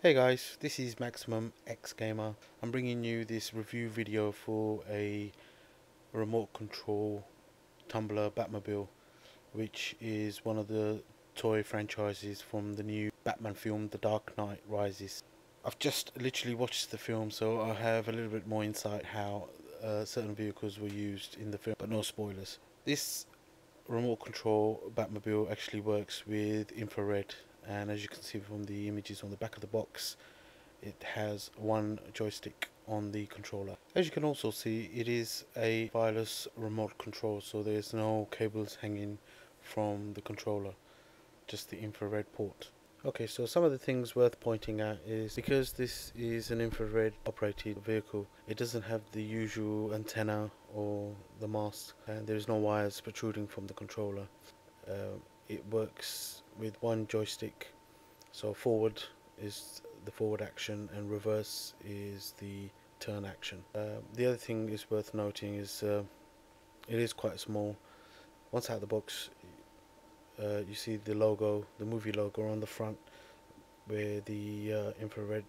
Hey guys, this is Maximum X Gamer. I'm bringing you this review video for a remote control Tumbler Batmobile, which is one of the toy franchises from the new Batman film, The Dark Knight Rises. I've just literally watched the film, so I have a little bit more insight how certain vehicles were used in the film, but no spoilers. This remote control Batmobile actually works with infrared, and as you can see from the images on the back of the box, it has one joystick on the controller. As you can also see, it is a wireless remote control, so there's no cables hanging from the controller, just the infrared port. Okay, so some of the things worth pointing out is because this is an infrared operated vehicle, it doesn't have the usual antenna or the mast, and there is no wires protruding from the controller. It works with one joystick, so forward is the forward action and reverse is the turn action. The other thing is worth noting is it is quite small. Once out of the box, you see the logo, the movie logo on the front, where the infrared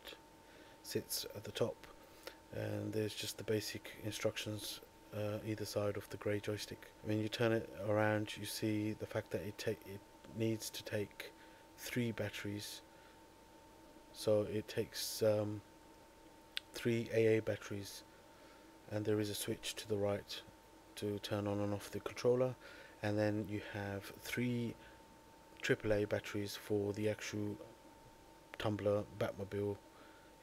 sits at the top, and there's just the basic instructions either side of the grey joystick. When you turn it around, you see the fact that it needs to take 3 batteries, so it takes 3 AA batteries, and there is a switch to the right to turn on and off the controller, and then you have 3 AAA batteries for the actual Tumbler Batmobile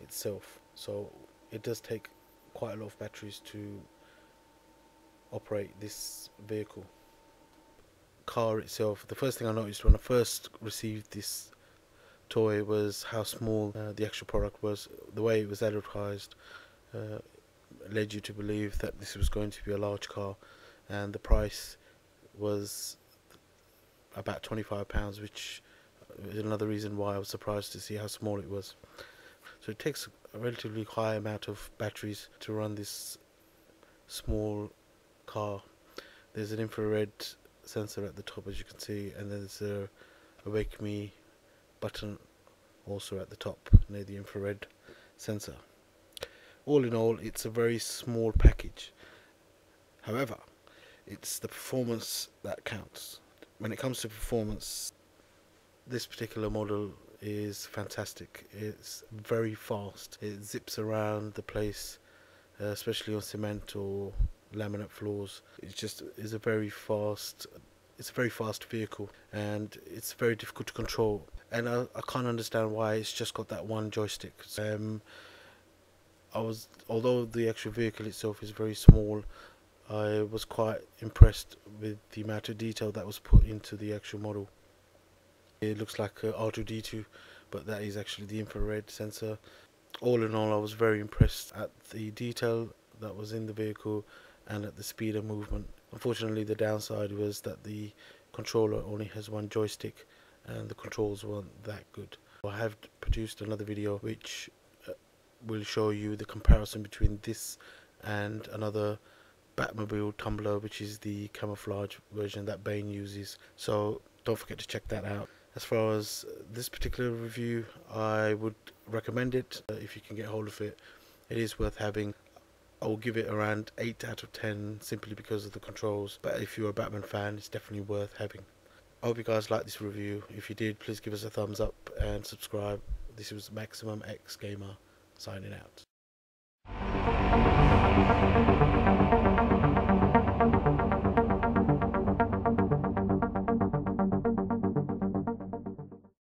itself. So it does take quite a lot of batteries to operate this vehicle. Car itself, the first thing I noticed when I first received this toy was how small the actual product was. The way it was advertised led you to believe that this was going to be a large car, and the price was about £25, which is another reason why I was surprised to see how small it was. So it takes a relatively high amount of batteries to run this small car. There's an infrared sensor at the top, as you can see, and there's a wake me button also at the top near the infrared sensor. All in all, it's a very small package. However, it's the performance that counts. When it comes to performance, this particular model is fantastic. It's very fast. It zips around the place, especially on cement or laminate floors. It just is a very fast. It's a very fast vehicle, and it's very difficult to control. And I can't understand why it's just got that one joystick. Although the actual vehicle itself is very small, I was quite impressed with the amount of detail that was put into the actual model. It looks like a R2-D2, but that is actually the infrared sensor. All in all, I was very impressed at the detail that was in the vehicle and at the speed of movement. Unfortunately, the downside was that the controller only has one joystick and the controls weren't that good. I have produced another video which will show you the comparison between this and another Batmobile Tumbler, which is the camouflage version that Bane uses, so don't forget to check that out. As far as this particular review, I would recommend it if you can get hold of it. It is worth having. I will give it around 8 out of 10 simply because of the controls, but if you're a Batman fan, it's definitely worth having. I hope you guys liked this review. If you did, please give us a thumbs up and subscribe. This was Maximum X Gamer signing out.